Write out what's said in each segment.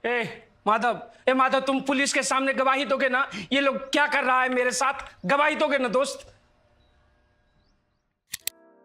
ए माधव, ए माधव, तुम पुलिस के सामने गवाही दोगे ना? ये लोग क्या कर रहा है मेरे साथ, गवाही दोगे ना दोस्त?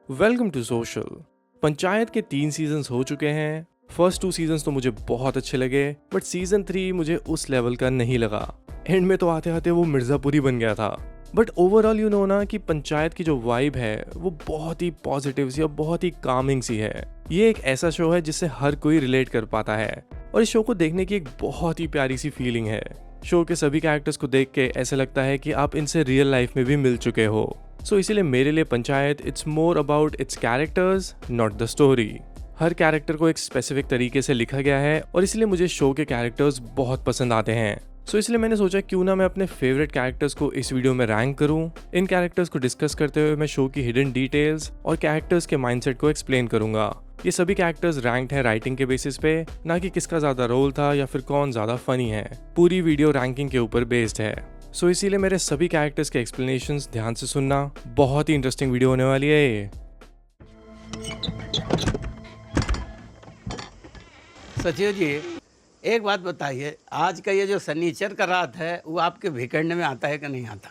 Welcome to social. पंचायत के 3 सीजन्स हो चुके हैं। फर्स्ट 2 सीजन्स तो मुझे बहुत अच्छे लगे, बट सीजन 3 मुझे उस लेवल का नहीं लगा। एंड में तो आते आते वो मिर्जापुरी बन गया था। बट ओवरऑल यू नो ना कि पंचायत की जो वाइब है वो बहुत ही पॉजिटिव सी और बहुत ही कामिंग सी है। ये एक ऐसा शो है जिससे हर कोई रिलेट कर पाता है और इस शो को देखने की एक बहुत ही प्यारी सी फीलिंग है। शो के सभी कैरेक्टर्स को देख के ऐसा लगता है कि आप इनसे रियल लाइफ में भी मिल चुके हो। सो इसीलिए मेरे लिए panchayat it's more about it's characters, not the story. Her character को एक स्पेसिफिक तरीके से लिखा गया है और इसलिए मुझे शो के कैरेक्टर्स बहुत पसंद आते हैं। सो इसलिए मैंने सोचा क्यों ना मैं अपने फेवरेट कैरेक्टर्स को इस वीडियो में रैंक करूं। इन कैरेक्टर्स को डिस्कस करते हुए मैं शो की हिडन डिटेल्स और कैरेक्टर्स के माइंडसेट को एक्सप्लेन करूंगा। ये सभी कैरेक्टर्स रैंक्ड है राइटिंग के बेसिस पे, ना कि किसका ज्यादा रोल था या फिर कौन ज्यादा फनी है। पूरी वीडियो रैंकिंग के ऊपर बेस्ड है। सो इसीलिए मेरे सभी कैरेक्टर्स के एक्सप्लेनेशंस ध्यान से सुनना, बहुत ही इंटरेस्टिंग वीडियो होने वाली है ये। सचिव जी, एक बात बताइए, आज का ये जो सनीचर का रात है वो आपके वीकेंड में आता है कि नहीं आता?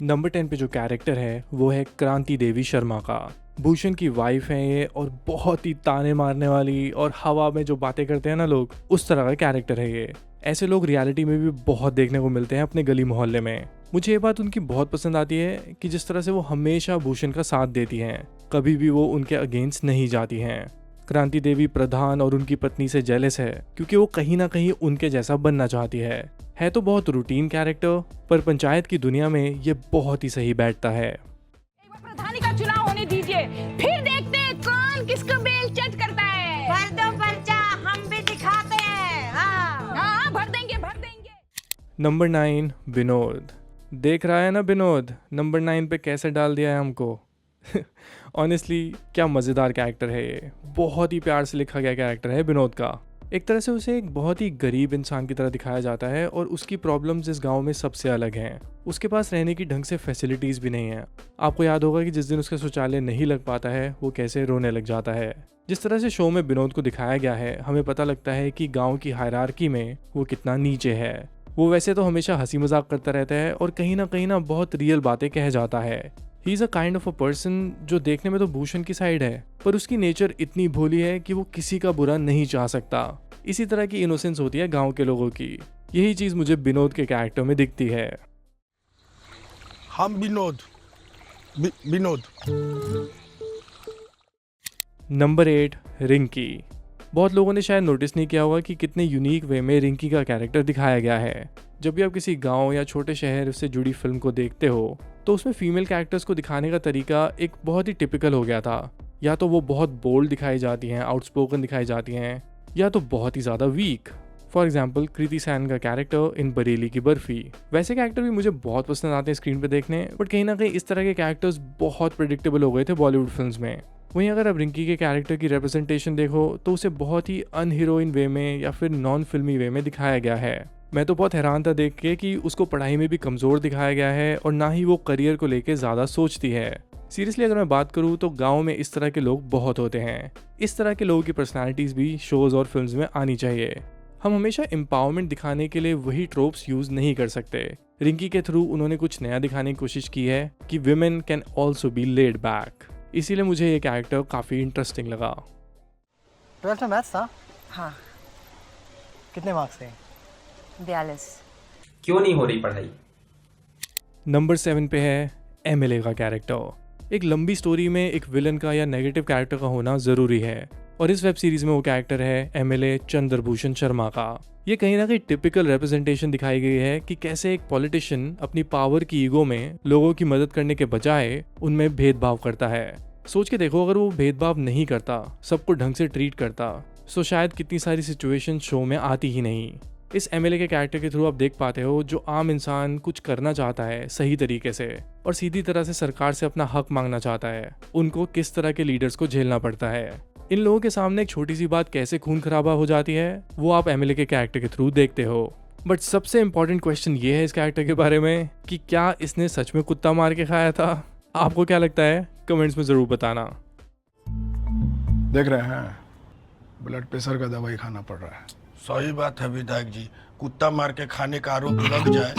नंबर 10 पे जो कैरेक्टर है वो है क्रांति देवी शर्मा का। भूषण की वाइफ है ये और बहुत ही ताने मारने वाली और हवा में जो बातें करते हैं ना लोग, उस तरह का कैरेक्टर है ये। ऐसे लोग रियलिटी में भी बहुत देखने को मिलते हैं अपने गली मोहल्ले में। मुझे ये बात उनकी बहुत पसंद आती है कि जिस तरह से वो हमेशा भूषण का साथ देती हैं, कभी भी वो उनके अगेंस्ट नहीं जाती हैं। क्रांति देवी प्रधान और उनकी पत्नी से जेलस है क्योंकि वो कहीं ना कहीं उनके जैसा बनना चाहती है तो बहुत रूटीन कैरेक्टर, पर पंचायत की दुनिया में ये बहुत ही सही बैठता है। एक बार प्रधानी का चुनाव होने दीजिए, फिर देखते हैं कौन किसको बेल चट करता है। भर दो पर्चा, हम भी दिखाते हैं। हाँ, भर देंगे भर देंगे। नंबर 9 विनोद। देख रहा है ना विनोद, नंबर 9 पे कैसे डाल दिया है हमको। ऑनेस्टली क्या मज़ेदार कैरेक्टर है ये। बहुत ही प्यार से लिखा गया कैरेक्टर है विनोद का। एक तरह से उसे एक बहुत ही गरीब इंसान की तरह दिखाया जाता है और उसकी प्रॉब्लम्स इस गांव में सबसे अलग हैं। उसके पास रहने की ढंग से फैसिलिटीज़ भी नहीं है। आपको याद होगा कि जिस दिन उसका शौचालय नहीं लग पाता है वो कैसे रोने लग जाता है। जिस तरह से शो में विनोद को दिखाया गया है, हमें पता लगता है कि गाँव की हायरार्की में वो कितना नीचे है। वो वैसे तो हमेशा हंसी मजाक करता रहता है और कहीं ना बहुत रियल बातें कह जाता है। He is a kind of a person जो देखने में तो भूषण की साइड है, पर उसकी नेचर इतनी भोली है कि वो किसी का बुरा नहीं चाह सकता। इसी तरह की इनोसेंस होती है गांव के लोगों की। यही चीज़ मुझे विनोद के कैरेक्टर में दिखती है। हम विनोद। नंबर 8 रिंकी। बहुत लोगों ने शायद नोटिस नहीं किया होगा कि कितने यूनिक वे में रिंकी का कैरेक्टर दिखाया गया है। जब भी आप किसी गांव या छोटे शहर से जुड़ी फिल्म को देखते हो तो उसमें फीमेल कैरेक्टर्स को दिखाने का तरीका एक बहुत ही टिपिकल हो गया था। या तो वो बहुत बोल्ड दिखाई जाती हैं, आउटस्पोकन दिखाई जाती हैं, या तो बहुत ही ज़्यादा weak. For example Kriti Sanon का कैरेक्टर इन बरेली की बर्फी। वैसे कैरेक्टर भी मुझे बहुत पसंद आते हैं स्क्रीन पे देखने, बट कहीं ना कहीं इस तरह के कैरेक्टर्स बहुत प्रेडिक्टेबल हो गए थे बॉलीवुड फिल्म्स में। वहीं अगर आप रिंकी के कैरेक्टर की रिप्रेजेंटेशन देखो तो उसे बहुत ही अनहीरोइन वे में या फिर नॉन फिल्मी वे में दिखाया गया है। मैं तो बहुत हैरान था देख के कि उसको पढ़ाई में भी कमज़ोर दिखाया गया है और ना ही वो करियर को लेके ज़्यादा सोचती है। सीरियसली अगर मैं बात करूँ तो गांव में इस तरह के लोग बहुत होते हैं। इस तरह के लोगों की पर्सनालिटीज़ भी शोज़ और फिल्म्स में आनी चाहिए। हम हमेशा एम्पावरमेंट दिखाने के लिए वही ट्रोप्स यूज़ नहीं कर सकते। रिंकी के थ्रू उन्होंने कुछ नया दिखाने की कोशिश की है कि women can also be laid back. इसीलिए मुझे ये कैरेक्टर काफ़ी इंटरेस्टिंग लगा। 12th में मैथ्स था? हाँ, कितने मार्क्स थे? 42। क्यों नहीं हो रही पढ़ाई? नंबर 7 पे है एमएलए का कैरेक्टर। एक लंबी स्टोरी में एक विलन का या नेगेटिव कैरेक्टर का होना ज़रूरी है और इस वेब सीरीज़ में वो कैरेक्टर है एमएलए चंद्रभूषण शर्मा का। ये कहीं ना कहीं टिपिकल रिप्रेजेंटेशन दिखाई गई है कि कैसे एक पॉलिटिशियन अपनी पावर की ईगो में लोगों की मदद करने के बजाय उनमें भेदभाव करता है। सोच के देखो, अगर वो भेदभाव नहीं करता, सबको ढंग से ट्रीट करता, तो शायद कितनी सारी सिचुएशन शो में आती ही नहीं। इस एमएलए के कैरेक्टर के थ्रू आप देख पाते हो जो आम इंसान कुछ करना चाहता है सही तरीके से और सीधी तरह से सरकार से अपना हक मांगना चाहता है, उनको किस तरह के लीडर्स को झेलना पड़ता है। इन लोगों के सामने एक छोटी सी बात कैसे खून खराबा हो जाती है वो आप एमएलए के कैरेक्टर के थ्रू देखते हो। बट सबसे इंपॉर्टेंट क्वेश्चन ये है इस कैरेक्टर के बारे में कि क्या इसने सच में कुत्ता मार के खाया था? आपको क्या लगता है? कमेंट्स में ज़रूर बताना। देख रहे हैं ब्लड प्रेशर का दवाई खाना पड़ रहा है। सही बात है विधायक जी, कुत्ता मार के खाने का आरोप लग जाए।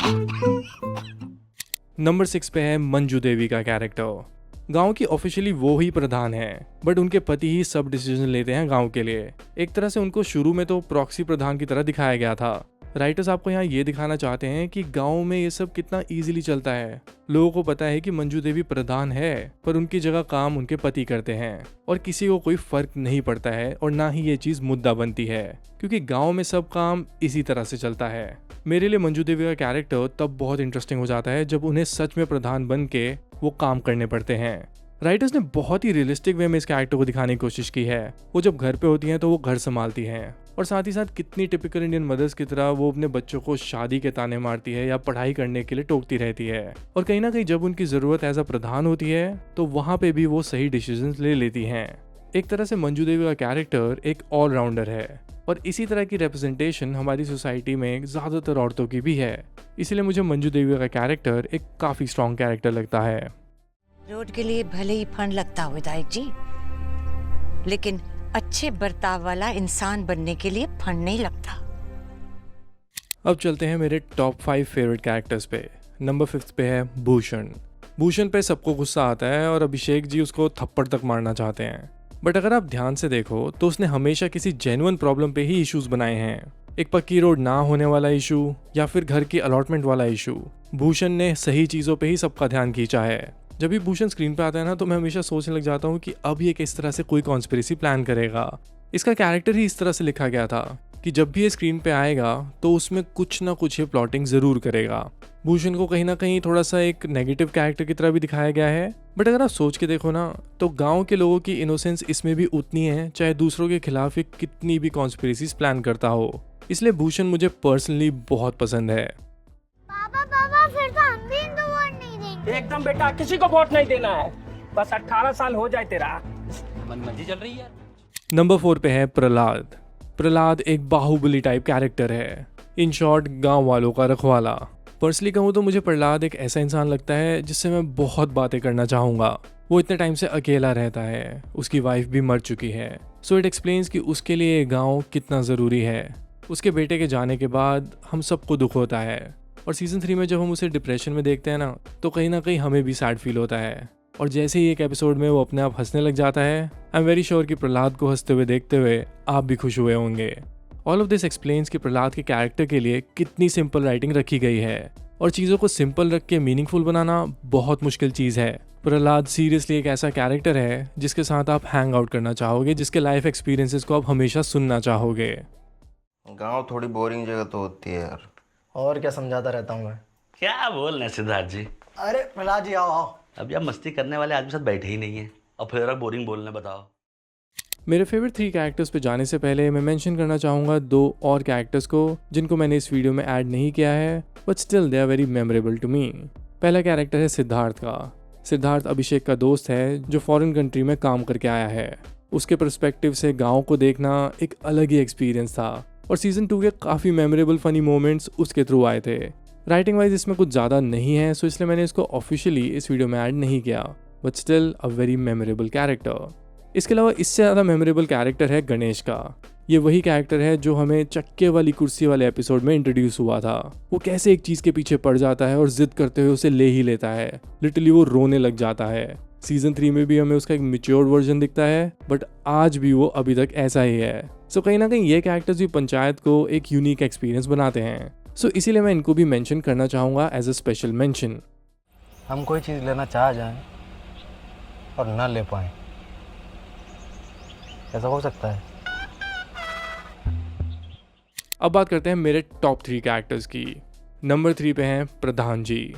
नंबर 6 पे है मंजू देवी का कैरेक्टर। गांव की ऑफिशियली वो ही प्रधान है, बट उनके पति ही सब डिसीजन लेते हैं गांव के लिए। एक तरह से उनको शुरू में तो प्रॉक्सी प्रधान की तरह दिखाया गया था। राइटर्स आपको यहाँ ये दिखाना चाहते हैं कि गांव में ये सब कितना इजीली चलता है। लोगों को पता है कि मंजू देवी प्रधान है, पर उनकी जगह काम उनके पति करते हैं और किसी को कोई फर्क नहीं पड़ता है, और ना ही ये चीज मुद्दा बनती है, क्योंकि गांव में सब काम इसी तरह से चलता है। मेरे लिए मंजू देवी का कैरेक्टर तब बहुत इंटरेस्टिंग हो जाता है जब उन्हें सच में प्रधान बन के वो काम करने पड़ते हैं। राइटर्स ने बहुत ही रियलिस्टिक वे में इस कैरेक्टर को दिखाने की कोशिश की है। वो जब घर पे होती हैं तो वो घर संभालती हैं, और साथ ही साथ कितनी टिपिकल इंडियन मदर्स की तरह वो अपने बच्चों को शादी के ताने मारती है या पढ़ाई करने के लिए टोकती रहती है। और कहीं ना कहीं जब उनकी जरूरत एज अ प्रधान होती है तो वहाँ पे भी वो सही डिसीजंस ले लेती हैं। एक तरह से मंजू देवी का कैरेक्टर एक ऑलराउंडर है, और इसी तरह की रिप्रेजेंटेशन हमारी सोसाइटी में ज़्यादातर औरतों की भी है। इसलिए मुझे मंजू देवी का कैरेक्टर एक काफ़ी स्ट्रॉन्ग कैरेक्टर लगता है। रोड के लिए भले ही फंड लगता हो विधायक जी, लेकिन अच्छे बर्ताव वाला इंसान बनने के लिए फंड नहीं लगता। अब चलते हैं मेरे टॉप 5 फेवरेट कैरेक्टर्स पे। नंबर 5 पे है भूषण। भूषण पे सबको गुस्सा आता है और अभिषेक जी उसको थप्पड़ तक मारना चाहते हैं, बट अगर आप ध्यान से देखो तो उसने हमेशा किसी जेन्युइन प्रॉब्लम पे ही इश्यूज बनाए हैं। एक पक्की रोड ना होने वाला इशू या फिर घर की अलॉटमेंट वाला इशू, भूषण ने सही चीज़ों पे ही सबका ध्यान खींचा है। जब भी भूषण स्क्रीन पे आता है ना तो मैं हमेशा सोचने लग जाता हूँ कि अब ये किस तरह से कोई कॉन्स्पिरेसी प्लान करेगा। इसका कैरेक्टर ही इस तरह से लिखा गया था कि जब भी ये स्क्रीन पे आएगा तो उसमें कुछ ना कुछ ये प्लॉटिंग ज़रूर करेगा। भूषण को कहीं ना कहीं थोड़ा सा एक नेगेटिव कैरेक्टर की तरह भी दिखाया गया है, बट अगर आप सोच के देखो ना तो गांव के लोगों की इनोसेंस इसमें भी उतनी है, चाहे दूसरों के खिलाफ ये कितनी भी कॉन्स्पिरेसीज प्लान करता हो। इसलिए भूषण मुझे पर्सनली बहुत पसंद है। पापा फिर तो हम भी इनको वोट नहीं देंगे। एकदम बेटा, किसी को वोट नहीं देना है, बस 18 साल हो जाए तेरा। मनमर्जी चल रही है। नंबर 4 पे है प्रहलाद। प्रहलाद एक बाहुबली टाइप कैरेक्टर है, इन शॉर्ट गांव वालों का रखवाला। पर्सनली कहूँ तो मुझे प्रहलाद एक ऐसा इंसान लगता है जिससे मैं बहुत बातें करना चाहूँगा। वो इतने टाइम से अकेला रहता है, उसकी वाइफ भी मर चुकी है, सो इट एक्सप्लेन्स कि उसके लिए ये गाँव कितना ज़रूरी है। उसके बेटे के जाने के बाद हम सबको दुख होता है, और सीज़न 3 में जब हम उसे डिप्रेशन में देखते हैं ना तो कहीं ना कहीं हमें भी सैड फील होता है। और जैसे ही एक एपिसोड में वो अपने आप हंसने लग जाता है, आई एम वेरी श्योर कि प्रहलाद को हंसते हुए देखते हुए आप भी खुश हुए होंगे। ऑल ऑफ दिस एक्सप्लेन्स कि प्रहलाद के कैरेक्टर के लिए कितनी सिंपल राइटिंग रखी गई है, और चीज़ों को सिंपल रख के मीनिंगफुल बनाना बहुत मुश्किल चीज़ है। प्रहलाद सीरियसली एक ऐसा कैरेक्टर है जिसके साथ आप हैंग आउट करना चाहोगे, जिसके लाइफ एक्सपीरियंसेस को आप हमेशा सुनना चाहोगे। गांव थोड़ी बोरिंग जगह तो होती है यार। और क्या समझाता रहता हूँ मैं। क्या बोल रहे सिद्धार्थ जी? अरे प्रहलाद जी आओ आओ। अब यार मस्ती करने वाले आदमी साथ बैठे ही नहीं है, और फिर बोरिंग बोलने बताओ। मेरे फेवरेट 3 कैरेक्टर्स पे जाने से पहले मैं मेंशन करना चाहूँगा 2 और कैरेक्टर्स को जिनको मैंने इस वीडियो में ऐड नहीं किया है, but still they are very memorable to me. पहला कैरेक्टर है सिद्धार्थ का। सिद्धार्थ अभिषेक का दोस्त है जो फॉरेन कंट्री में काम करके आया है। उसके पर्सपेक्टिव से गाँव को देखना एक अलग ही एक्सपीरियंस था, और सीजन 2 के काफ़ी मेमोरेबल फनी मोमेंट्स उसके थ्रू आए थे। राइटिंग वाइज इसमें कुछ ज़्यादा नहीं है, सो इसलिए मैंने इसको ऑफिशियली इस वीडियो में ऐड नहीं किया, but still a very memorable character. इसके अलावा इससे ज़्यादा मेमोरेबल कैरेक्टर है गणेश का। ये वही कैरेक्टर है जो हमें चक्के वाली कुर्सी वाले एपिसोड में इंट्रोड्यूस हुआ था। वो कैसे एक चीज़ के पीछे पड़ जाता है और जिद करते हुए उसे ले ही लेता है, लिटरली वो रोने लग जाता है। सीजन 3 में भी हमें उसका एक मैच्योर्ड वर्जन दिखता है, बट आज भी वो अभी तक ऐसा ही है। सो कहीं ना कहीं ये कैरेक्टर्स भी पंचायत को एक यूनिक एक्सपीरियंस बनाते हैं, सो इसीलिए मैं इनको भी मेंशन करना चाहूँगा एज अ स्पेशल मेंशन। हम कोई चीज़ लेना चाह जाएं और ना ले पाएं, ऐसा हो सकता है? अब बात करते हैं मेरे टॉप 3 कैरेक्टर्स की। नंबर 3 पे हैं प्रधान जी।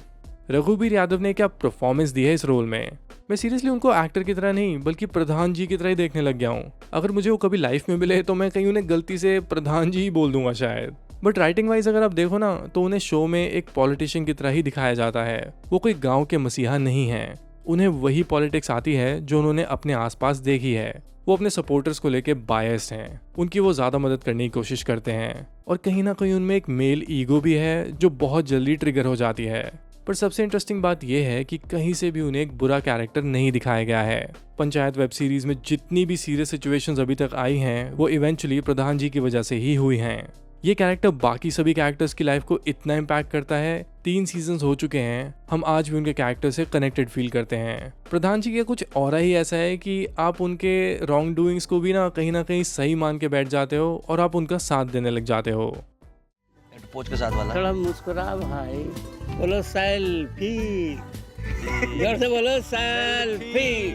रघुवीर यादव ने क्या परफॉर्मेंस दी है इस रोल में। मैं सीरियसली उनको एक्टर की तरह नहीं बल्कि प्रधान जी की तरह ही देखने लग गया हूँ। अगर मुझे वो कभी लाइफ में मिले तो मैं कहीं उन्हें गलती से प्रधान जी ही बोल दूंगा शायद। बट राइटिंग वाइज अगर आप देखो ना तो उन्हें शो में एक पॉलिटिशियन की तरह ही दिखाया जाता है। वो कोई गाँव के मसीहा नहीं है, उन्हें वही पॉलिटिक्स आती है जो उन्होंने अपने आसपास देखी है। वो अपने सपोर्टर्स को लेके बायस्ड हैं, उनकी वो ज़्यादा मदद करने की कोशिश करते हैं, और कहीं ना कहीं उनमें एक मेल ईगो भी है जो बहुत जल्दी ट्रिगर हो जाती है। पर सबसे इंटरेस्टिंग बात यह है कि कहीं से भी उन्हें एक बुरा कैरेक्टर नहीं दिखाया गया है। पंचायत वेब सीरीज में जितनी भी सीरियस सिचुएशंस अभी तक आई हैं वो इवेंचुअली प्रधान जी की वजह से ही हुई हैं। ये कैरेक्टर बाकी सभी कैरेक्टर्स की लाइफ को इतना इम्पैक्ट करता है, 3 सीजन्स हो चुके हैं, हम आज भी उनके कैरेक्टर से कनेक्टेड फील करते हैं। प्रधान जी का कुछ और ही ऐसा है कि आप उनके रॉन्ग डूइंग्स को भी ना कहीं सही मान के बैठ जाते हो और आप उनका साथ देने लग जाते हो। पोच के साथ वाला थोड़ा मुस्कुरा भाई, बोलो सेल्फी, जोर से बोलो सेल्फी।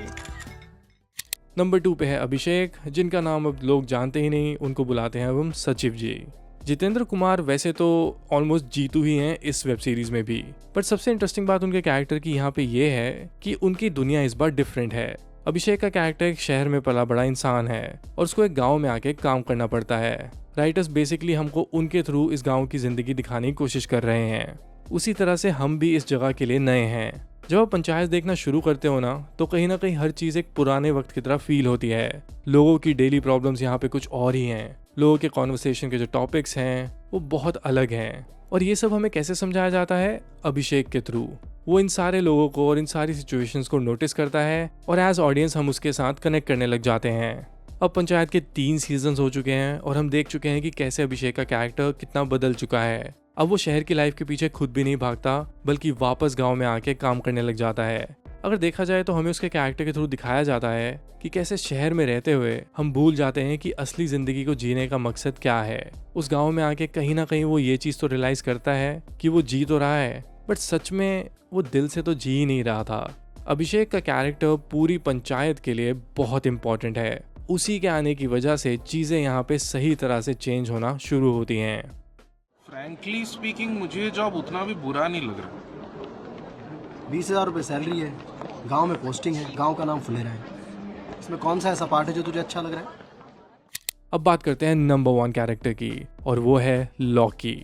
नंबर 2 पे है अभिषेक, जिनका नाम अब लोग जानते ही नहीं, उनको बुलाते हैं अब हम सचिव जी। जितेंद्र कुमार वैसे तो ऑलमोस्ट जीतू ही हैं इस वेब सीरीज में भी, पर सबसे इंटरेस्टिंग बात उनके कैरेक्टर की यहाँ पे ये है कि उनकी दुनिया इस बार डिफरेंट है। अभिषेक का कैरेक्टर एक शहर में पला बड़ा इंसान है और उसको एक गांव में आके काम करना पड़ता है। राइटर्स बेसिकली हमको उनके थ्रू इस गांव की जिंदगी दिखाने की कोशिश कर रहे हैं। उसी तरह से हम भी इस जगह के लिए नए हैं। जब आप पंचायत देखना शुरू करते हो ना तो कहीं ना कहीं हर चीज एक पुराने वक्त की तरह फील होती है। लोगों की डेली प्रॉब्लम्स यहाँ पे कुछ और ही हैं। लोगों के कॉन्वर्सेशन के जो टॉपिक्स हैं वो बहुत अलग हैं। और ये सब हमें कैसे समझाया जाता है? अभिषेक के थ्रू। वो इन सारे लोगों को और इन सारी सिचुएशंस को नोटिस करता है और एज ऑडियंस हम उसके साथ कनेक्ट करने लग जाते हैं। अब पंचायत के 3 सीजन्स हो चुके हैं और हम देख चुके हैं कि कैसे अभिषेक का कैरेक्टर कितना बदल चुका है। अब वो शहर की लाइफ के पीछे खुद भी नहीं भागता बल्कि वापस गांव में आके काम करने लग जाता है। अगर देखा जाए तो हमें उसके कैरेक्टर के थ्रू दिखाया जाता है कि कैसे शहर में रहते हुए हम भूल जाते हैं कि असली जिंदगी को जीने का मकसद क्या है। उस गांव में आके कहीं ना कहीं वो ये चीज तो रियलाइज करता है कि वो जी तो रहा है बट सच में वो दिल से तो जी ही नहीं रहा था। अभिषेक का कैरेक्टर पूरी पंचायत के लिए बहुत इंपॉर्टेंट है। उसी के आने की वजह से चीजें यहाँ पे सही तरह से चेंज होना शुरू होती हैं। फ्रैंकली स्पीकिंग मुझे जॉब उतना भी बुरा नहीं लग रहा। 20,000 रुपये सैलरी है, गांव में पोस्टिंग है, गांव का नाम फुलेरा है। इसमें कौन सा ऐसा पार्ट है जो तुझे अच्छा लग रहा है? अब बात करते हैं नंबर 1 कैरेक्टर की और वो है Loki.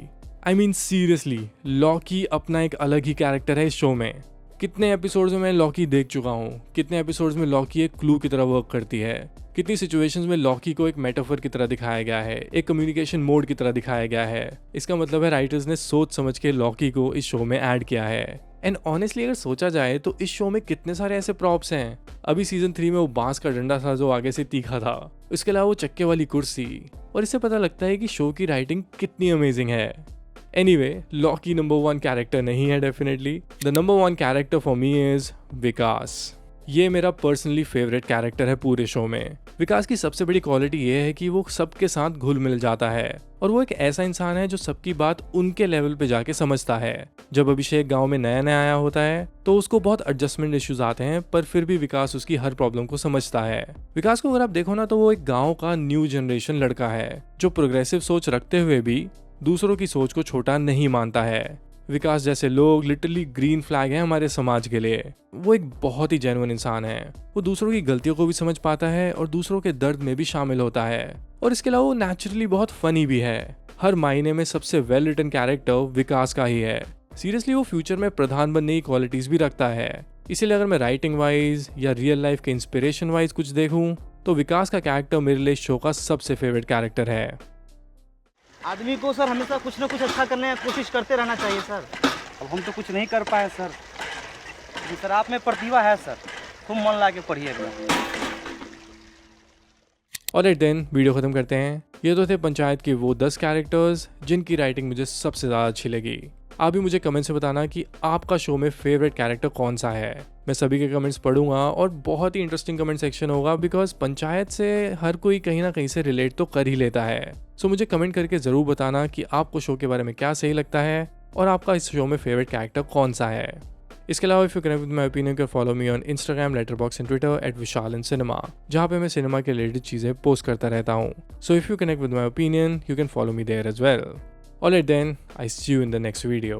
I mean seriously, Loki अपना एक अलग ही कैरेक्टर है इस शो में। कितने एपिसोड्स में मैं लॉकी देख चुका हूँ, कितने एपिसोड्स में लॉकी एक क्लू की तरह वर्क करती है, कितनी सिचुएशंस में लॉकी को एक मेटाफर की तरह दिखाया गया है, एक कम्युनिकेशन मोड की तरह दिखाया गया है। इसका मतलब है राइटर्स ने सोच समझ के लॉकी को इस शो में ऐड किया है। एंड ऑनेस्टली अगर सोचा जाए तो इस शो में कितने सारे ऐसे प्रॉप्स हैं। अभी सीजन 3 में वो बांस का डंडा था जो आगे से तीखा था, इसके अलावा वो चक्के वाली कुर्सी, और इससे पता लगता है कि शो की राइटिंग कितनी अमेजिंग है। एनीवे, लॉकी नंबर 1 कैरेक्टर नहीं है definitely. The number 1 character for me is Vikas. ये मेरा पर्सनली फेवरेट कैरेक्टर है पूरे शो में। विकास की सबसे बड़ी क्वालिटी ये है कि वो सबके साथ घुल मिल जाता है और वो एक ऐसा इंसान है जो सबकी बात उनके लेवल पे जाके समझता है। जब अभिषेक गांव में नया नया आया होता है तो उसको बहुत एडजस्टमेंट इश्यूज आते हैं, पर फिर भी विकास उसकी हर प्रॉब्लम को समझता है। विकास को अगर आप देखो ना तो वो एक गाँव का न्यू जनरेशन लड़का है जो प्रोग्रेसिव सोच रखते हुए भी दूसरों की सोच को छोटा नहीं मानता है। विकास जैसे लोग लिटरली ग्रीन फ्लैग हैं हमारे समाज के लिए। वो एक बहुत ही जेन्युइन इंसान है। वो दूसरों की गलतियों को भी समझ पाता है और दूसरों के दर्द में भी शामिल होता है, और इसके अलावा वो नेचुरली बहुत फनी भी है। हर मायने में सबसे वेल रिटन कैरेक्टर विकास का ही है। सीरियसली वो फ्यूचर में प्रधान बनने की क्वालिटीज भी रखता है। इसीलिए अगर मैं राइटिंग वाइज या रियल लाइफ के इंस्पिरेशन वाइज कुछ देखूं तो विकास का कैरेक्टर मेरे लिए शो का सबसे फेवरेट कैरेक्टर है। आदमी को सर हमेशा कुछ ना कुछ अच्छा करने की कोशिश करते रहना चाहिए सर। अब हम तो कुछ नहीं कर पाए सर, लेकिन सर आप में प्रतिभा है सर, खूब मन ला के पढ़िएगा। ऑलराइट देन, वीडियो खत्म करते हैं। ये तो थे पंचायत के वो 10 कैरेक्टर्स जिनकी राइटिंग मुझे सबसे ज़्यादा अच्छी लगी। आप भी मुझे कमेंट से बताना कि आपका शो में फेवरेट कैरेक्टर कौन सा है। मैं सभी के कमेंट्स पढ़ूंगा और बहुत ही इंटरेस्टिंग कमेंट सेक्शन होगा, बिकॉज पंचायत से हर कोई कहीं ना कहीं से रिलेट तो कर ही लेता है। सो मुझे कमेंट करके ज़रूर बताना कि आपको शो के बारे में क्या सही लगता है और आपका इस शो में फेवरेट कैरेक्टर कौन सा है। इसके अलावा if you connect with my opinion can follow me on Instagram, letterbox and Twitter @vishal_in_cinema, जहाँ पे मैं सिनेमा के रिलेटेड चीज़ें पोस्ट करता रहता हूँ। So if you connect with my opinion you can follow me there as well. Alright then, I see you in the next video.